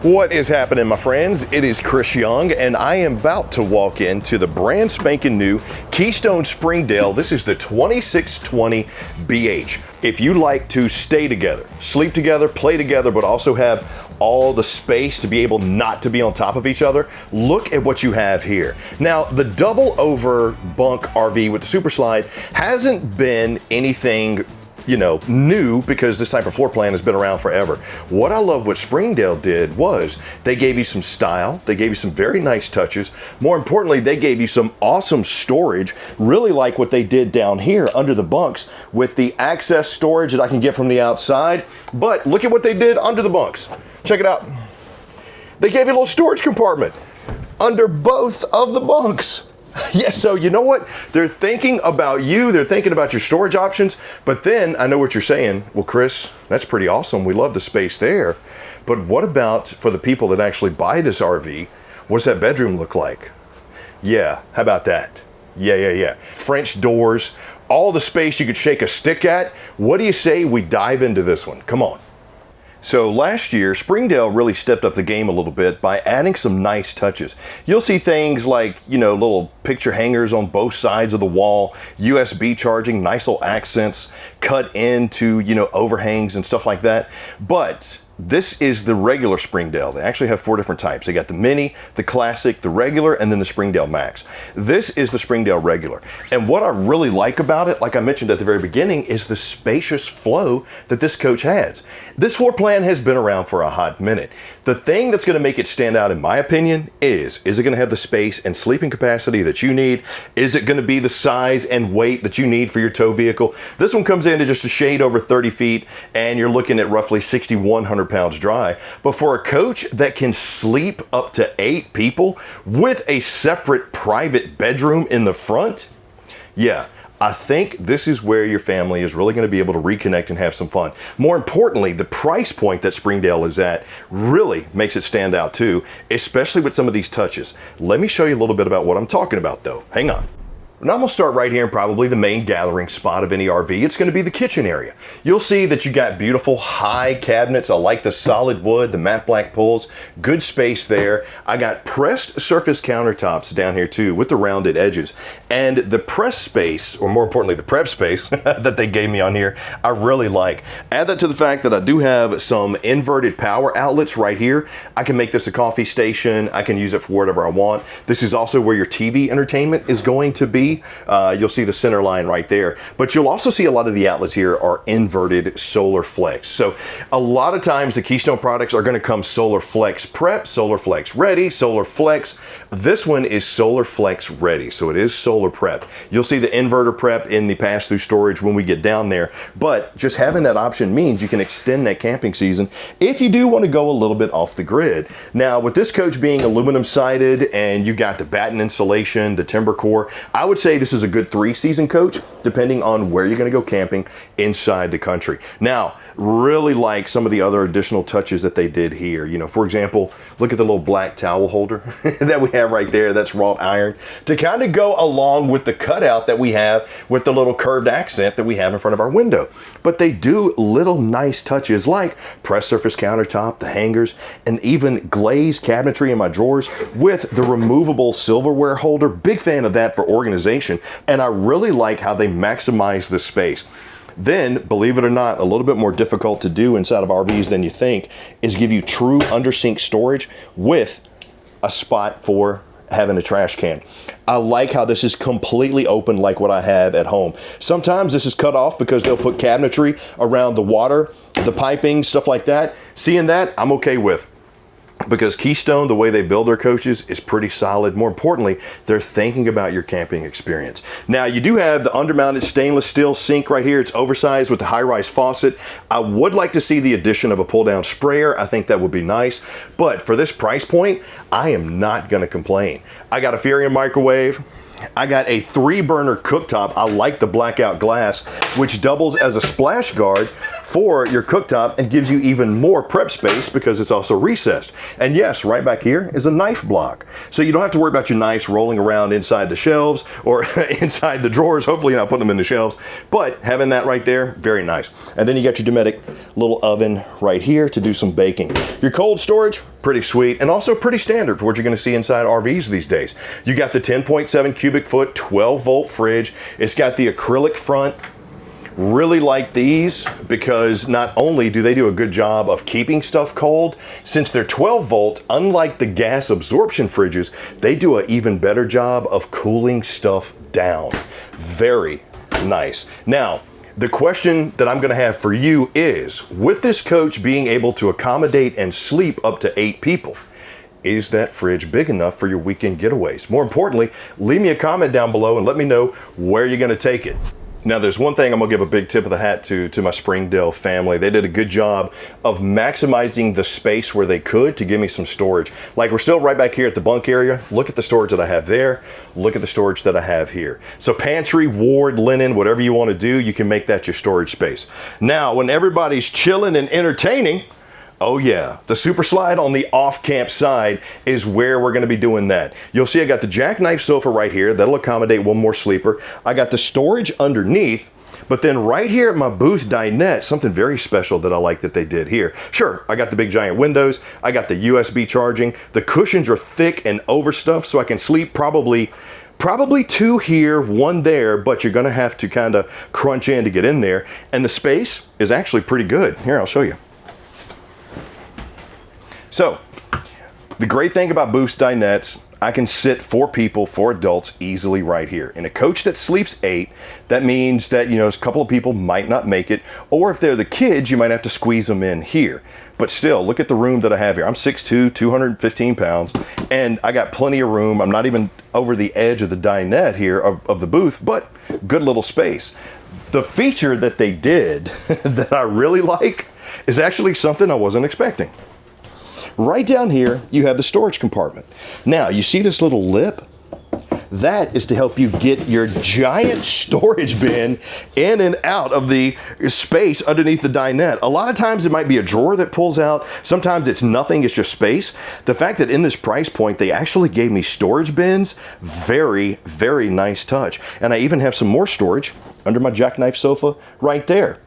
What is happening, my friends? It is Chris Young, and I am about to walk into the brand spanking new Keystone Springdale. This is the 2620 BH. If you like to stay together, sleep together, play together, but also have all the space to be able not to be on top of each other, look at what you have here. Now, the double over bunk RV with the Super Slide hasn't been anything new, because this type of floor plan has been around forever. What I love what Springdale did was they gave you some style, they gave you some very nice touches. More importantly, they gave you some awesome storage, really like what they did down here under the bunks with the access storage that I can get from the outside. But look at what they did under the bunks. Check it out. They gave you a little storage compartment under both of the bunks. Yeah, so you know what? They're thinking about you, they're thinking about your storage options, but then I know what you're saying. Well, Chris, that's pretty awesome. We love the space there. But what about for the people that actually buy this RV? What's that bedroom look like? Yeah, how about that? Yeah. French doors, all the space you could shake a stick at. What do you say we dive into this one? Come on. So last year, Springdale really stepped up the game a little bit by adding some nice touches. You'll see things like, little picture hangers on both sides of the wall, USB charging, nice little accents cut into, overhangs and stuff like that. But this is the regular Springdale. They actually have 4 different types. They got the Mini, the Classic, the Regular, and then the Springdale Max. This is the Springdale Regular. And what I really like about it, like I mentioned at the very beginning, is the spacious flow that this coach has. This floor plan has been around for a hot minute. The thing that's going to make it stand out, in my opinion, is it going to have the space and sleeping capacity that you need? Is it going to be the size and weight that you need for your tow vehicle? This one comes into just a shade over 30 feet, and you're looking at roughly 6,100 pounds dry. But for a coach that can sleep up to 8 people with a separate private bedroom in the front, yeah, I think this is where your family is really going to be able to reconnect and have some fun. More importantly, the price point that Springdale is at really makes it stand out too, especially with some of these touches. Let me show you a little bit about what I'm talking about though. Hang on. Now I'm gonna start right here in probably the main gathering spot of any RV. It's gonna be the kitchen area. You'll see that you got beautiful high cabinets. I like the solid wood, the matte black pulls, good space there. I got pressed surface countertops down here too with the rounded edges. And the press space, or more importantly, the prep space that they gave me on here, I really like. Add that to the fact that I do have some inverted power outlets right here. I can make this a coffee station. I can use it for whatever I want. This is also where your TV entertainment is going to be. You'll see the center line right there, but you'll also see a lot of the outlets here are inverted solar flex. So a lot of times the Keystone products are going to come solar flex prep, solar flex ready, solar flex. This one is solar flex ready, so it is solar prep. You'll see the inverter prep in the pass-through storage when we get down there, but just having that option means you can extend that camping season if you do want to go a little bit off the grid. Now with this coach being aluminum sided and you got the batten insulation, the timber core, I would say this is a good 3-season coach, depending on where you're going to go camping inside the country. Now, really like some of the other additional touches that they did here. For example, look at the little black towel holder that we have right there. That's wrought iron to kind of go along with the cutout that we have with the little curved accent that we have in front of our window. But they do little nice touches like pressed surface countertop, the hangers, and even glazed cabinetry in my drawers with the removable silverware holder. Big fan of that for organization. And I really like how they maximize the space. Then, believe it or not, a little bit more difficult to do inside of RVs than you think is give you true under-sink storage with a spot for having a trash can. I like how this is completely open like what I have at home. Sometimes this is cut off because they'll put cabinetry around the water, the piping, stuff like that. Seeing that, I'm okay with. Because Keystone, the way they build their coaches is pretty solid. More importantly, they're thinking about your camping experience. Now, you do have the undermounted stainless steel sink right here. It's oversized with the high-rise faucet. I would like to see the addition of a pull-down sprayer. I think that would be nice. But for this price point, I am not going to complain. I got a Furion microwave. I got a 3-burner cooktop. I like the blackout glass, which doubles as a splash guard for your cooktop and gives you even more prep space because it's also recessed. And yes, right back here is a knife block. So you don't have to worry about your knives rolling around inside the shelves or inside the drawers. Hopefully you're not putting them in the shelves, but having that right there, very nice. And then you got your Dometic little oven right here to do some baking. Your cold storage, Pretty sweet, and also pretty standard for what you're gonna see inside RVs these days. You got the 10.7 cubic foot, 12 volt fridge. It's got the acrylic front. Really like these because not only do they do a good job of keeping stuff cold, since they're 12 volt, unlike the gas absorption fridges, they do an even better job of cooling stuff down. Very nice. Now, the question that I'm gonna have for you is, with this coach being able to accommodate and sleep up to 8 people, is that fridge big enough for your weekend getaways? More importantly, leave me a comment down below and let me know where you're gonna take it. Now, there's one thing I'm gonna give a big tip of the hat to my Springdale family. They did a good job of maximizing the space where they could to give me some storage. Like, we're still right back here at the bunk area. Look at the storage that I have there. Look at the storage that I have here. So pantry, ward, linen, whatever you wanna do, you can make that your storage space. Now, when everybody's chilling and entertaining, oh yeah, the super slide on the off-camp side is where we're gonna be doing that. You'll see I got the jackknife sofa right here. That'll accommodate one more sleeper. I got the storage underneath, but then right here at my booth dinette, something very special that I like that they did here. Sure, I got the big giant windows. I got the USB charging. The cushions are thick and overstuffed, so I can sleep probably 2 here, 1 there, but you're gonna have to kind of crunch in to get in there. And the space is actually pretty good. Here, I'll show you. So, the great thing about booth dinettes, I can sit 4 people, 4 adults easily right here. In a coach that sleeps 8, that means that, you know, a couple of people might not make it, or if they're the kids, you might have to squeeze them in here. But still, look at the room that I have here. I'm 6'2", 215 pounds, and I got plenty of room. I'm not even over the edge of the dinette here of the booth, but good little space. The feature that they did that I really like is actually something I wasn't expecting. Right down here, you have the storage compartment. Now, you see this little lip? That is to help you get your giant storage bin in and out of the space underneath the dinette. A lot of times it might be a drawer that pulls out. Sometimes it's nothing, it's just space. The fact that in this price point, they actually gave me storage bins, very, very nice touch. And I even have some more storage under my jackknife sofa right there.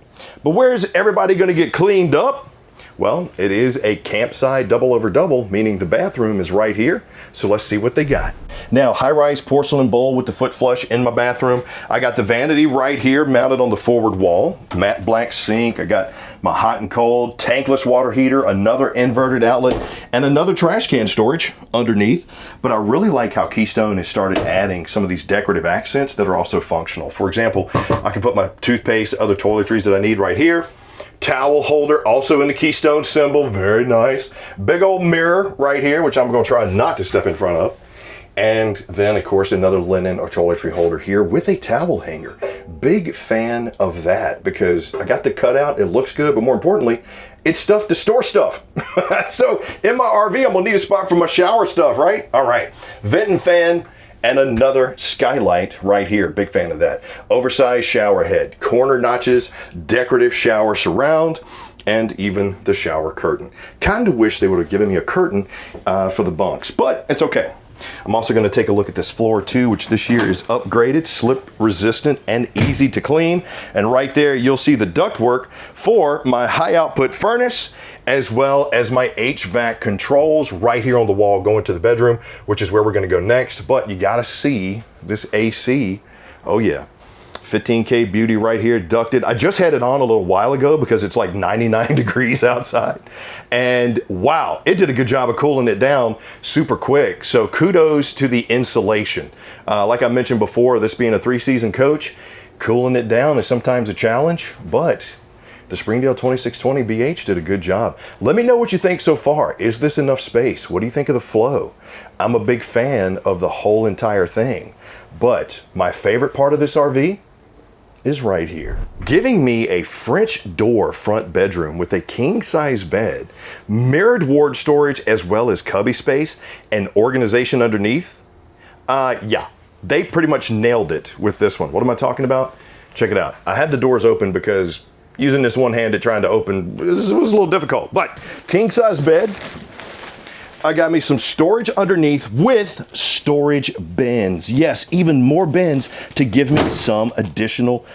But where's everybody gonna get cleaned up? Well, it is a campsite double over double, meaning the bathroom is right here. So let's see what they got. Now, high-rise porcelain bowl with the foot flush in my bathroom. I got the vanity right here mounted on the forward wall. Matte black sink. I got my hot and cold, tankless water heater, another inverted outlet, and another trash can storage underneath. But I really like how Keystone has started adding some of these decorative accents that are also functional. For example, I can put my toothpaste, other toiletries that I need right here. Towel holder, also in the Keystone symbol, very nice. Big old mirror right here, which I'm gonna try not to step in front of. And then, of course, another linen or toiletry holder here with a towel hanger. Big fan of that because I got the cutout, it looks good, but more importantly, it's stuff to store stuff. So in my RV, I'm gonna need a spot for my shower stuff, right? All right, vent and fan, and another skylight right here. Big fan of that. Oversized shower head, corner notches, decorative shower surround, and even the shower curtain. Kind of wish they would have given me a curtain for the bunks, but it's okay. I'm also going to take a look at this floor too, which this year is upgraded, slip resistant, and easy to clean. And right there, you'll see the ductwork for my high output furnace, as well as my HVAC controls right here on the wall going to the bedroom, which is where we're going to go next. But you got to see this AC. Oh yeah. 15K beauty right here, ducted. I just had it on a little while ago because it's like 99 degrees outside. And wow, it did a good job of cooling it down super quick. So kudos to the insulation. Like I mentioned before, this being a 3-season coach, cooling it down is sometimes a challenge, but the Springdale 2620 BH did a good job. Let me know what you think so far. Is this enough space? What do you think of the flow? I'm a big fan of the whole entire thing, but my favorite part of this RV is right here. Giving me a French door front bedroom with a king size bed, mirrored ward storage, as well as cubby space and organization underneath. Yeah, they pretty much nailed it with this one. What am I talking about? Check it out. I had the doors open because using this one-handed trying to open was a little difficult, but king size bed. I got me some storage underneath with storage bins. Yes, even more bins to give me some additional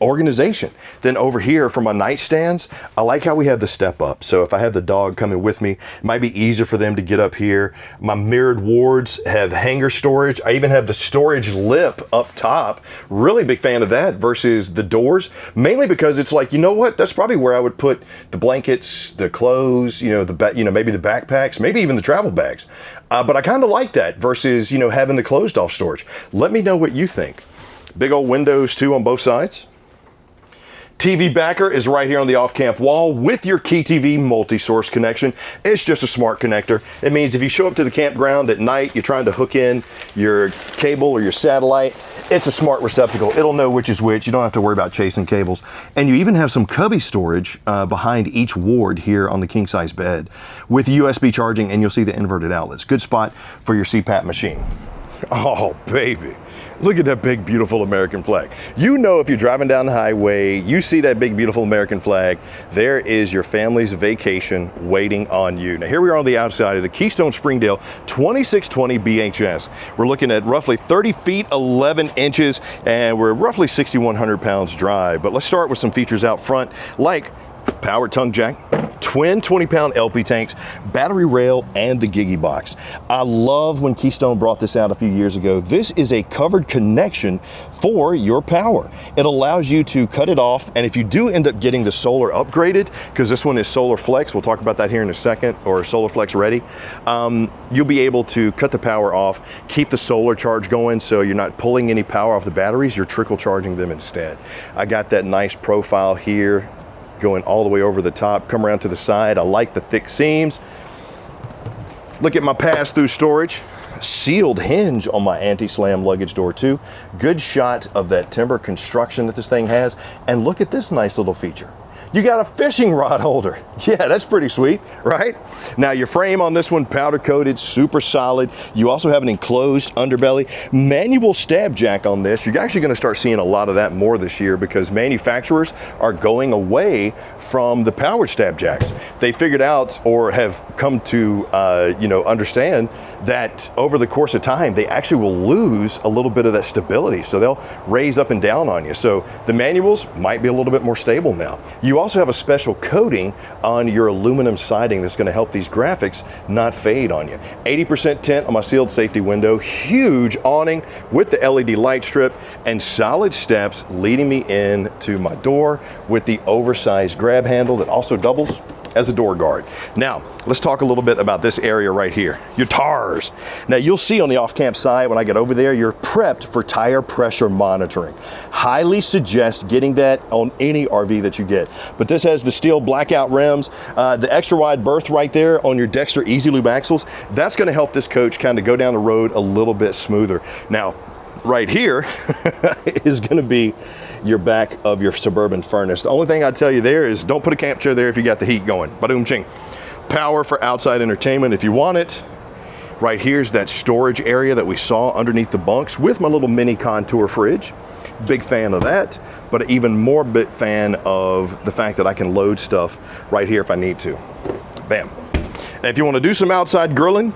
organization. Then over here for my nightstands, I like how we have the step up. So if I have the dog coming with me, it might be easier for them to get up here. My mirrored wards have hanger storage. I even have the storage lip up top. Really big fan of that versus the doors, mainly because it's like, you know what? That's probably where I would put the blankets, the clothes, maybe the backpacks, maybe even the travel bags. But I kind of like that versus, having the closed off storage. Let me know what you think. Big old windows too on both sides. TV backer is right here on the off-camp wall with your Key TV multi-source connection. It's just a smart connector. It means if you show up to the campground at night, you're trying to hook in your cable or your satellite, it's a smart receptacle. It'll know which is which. You don't have to worry about chasing cables. And you even have some cubby storage behind each ward here on the king-size bed with USB charging, and you'll see the inverted outlets. Good spot for your CPAP machine. Oh, baby. Look at that big, beautiful American flag. If you're driving down the highway, you see that big, beautiful American flag, there is your family's vacation waiting on you. Now, here we are on the outside of the Keystone Springdale 2620 BHS. We're looking at roughly 30 feet, 11 inches, and we're roughly 6,100 pounds dry. But let's start with some features out front, like powered tongue jack, twin 20-pound LP tanks, battery rail, and the Gigi box. I love when Keystone brought this out a few years ago. This is a covered connection for your power. It allows you to cut it off, and if you do end up getting the solar upgraded, because this one is Solar Flex, we'll talk about that here in a second, or Solar Flex ready, you'll be able to cut the power off, keep the solar charge going, so you're not pulling any power off the batteries, you're trickle charging them instead. I got that nice profile here, going all the way over the top, come around to the side. I like the thick seams. Look at my pass-through storage. Sealed hinge on my anti-slam luggage door too. Good shot of that timber construction that this thing has. And look at this nice little feature. You got a fishing rod holder. Yeah, that's pretty sweet, right? Now your frame on this one, powder coated, super solid. You also have an enclosed underbelly. Manual stab jack on this. You're actually gonna start seeing a lot of that more this year because manufacturers are going away from the powered stab jacks. They figured out or have come to understand that over the course of time, they actually will lose a little bit of that stability. So they'll raise up and down on you. So the manuals might be a little bit more stable now. You also have a special coating on your aluminum siding that's going to help these graphics not fade on you. 80% tint on my sealed safety window, huge awning with the LED light strip, and solid steps leading me in to my door with the oversized grab handle that also doubles as a door guard. Now, let's talk a little bit about this area right here, your tires. Now, you'll see on the off-camp side when I get over there, you're prepped for tire pressure monitoring. Highly suggest getting that on any RV that you get. But this has the steel blackout rims, the extra wide berth right there on your Dexter Easy Lube axles. That's gonna help this coach kind of go down the road a little bit smoother. Now, right here is gonna be your back of your Suburban furnace. The only thing I'd tell you there is don't put a camp chair there if you got the heat going. Ba-doom ching. Power for outside entertainment if you want it. Right here's that storage area that we saw underneath the bunks with my little mini contour fridge. Big fan of that, but even more big fan of the fact that I can load stuff right here if I need to. Bam. And if you want to do some outside grilling,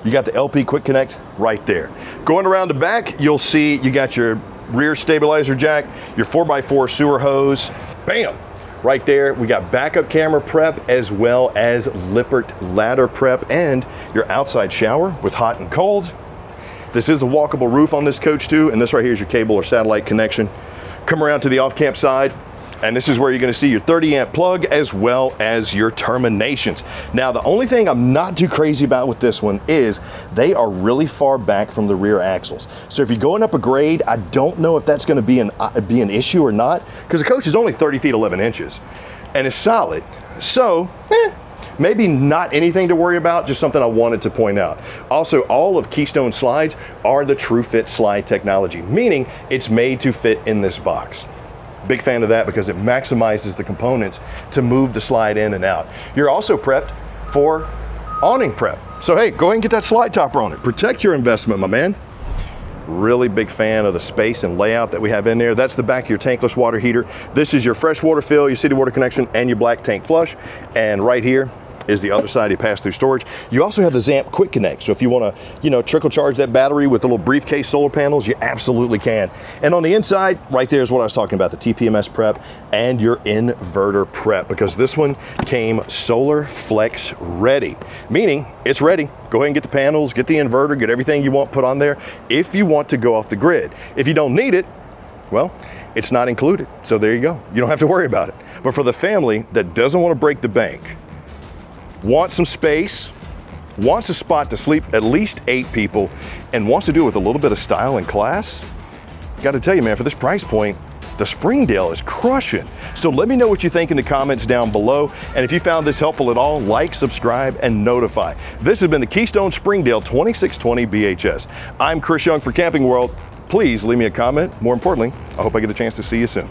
you got the LP Quick Connect right there. Going around the back, you'll see you got your rear stabilizer jack, your 4x4 sewer hose, bam, right there. We got backup camera prep as well as Lippert ladder prep and your outside shower with hot and cold. This is a walkable roof on this coach too, and this right here is your cable or satellite connection. Come around to the off-camp side, and this is where you're gonna see your 30 amp plug as well as your terminations. Now, the only thing I'm not too crazy about with this one is they are really far back from the rear axles. So if you're going up a grade, I don't know if that's gonna be an issue or not, because the coach is only 30 feet, 11 inches, and it's solid. So, maybe not anything to worry about, just something I wanted to point out. Also, all of Keystone slides are the TrueFit slide technology, meaning it's made to fit in this box. Big fan of that because it maximizes the components to move the slide in and out. You're also prepped for awning prep. So hey, go ahead and get that slide topper on it. Protect your investment, my man. Really big fan of the space and layout that we have in there. That's the back of your tankless water heater. This is your fresh water fill, your city water connection, and your black tank flush. And right here, is the other side, you pass through storage. You also have the Zamp Quick Connect. So if you want to, trickle charge that battery with the little briefcase solar panels, you absolutely can. And on the inside, right there is what I was talking about, the TPMS prep and your inverter prep, because this one came solar flex ready, meaning it's ready. Go ahead and get the panels, get the inverter, get everything you want put on there if you want to go off the grid. If you don't need it, well, it's not included. So there you go. You don't have to worry about it. But for the family that doesn't want to break the bank, wants some space, wants a spot to sleep at least 8 people, and wants to do it with a little bit of style and class, got to tell you, man, for this price point, the Springdale is crushing. So let me know what you think in the comments down below. And if you found this helpful at all, like, subscribe, and notify. This has been the Keystone Springdale 2620 BHS. I'm Chris Young for Camping World. Please leave me a comment. More importantly, I hope I get a chance to see you soon.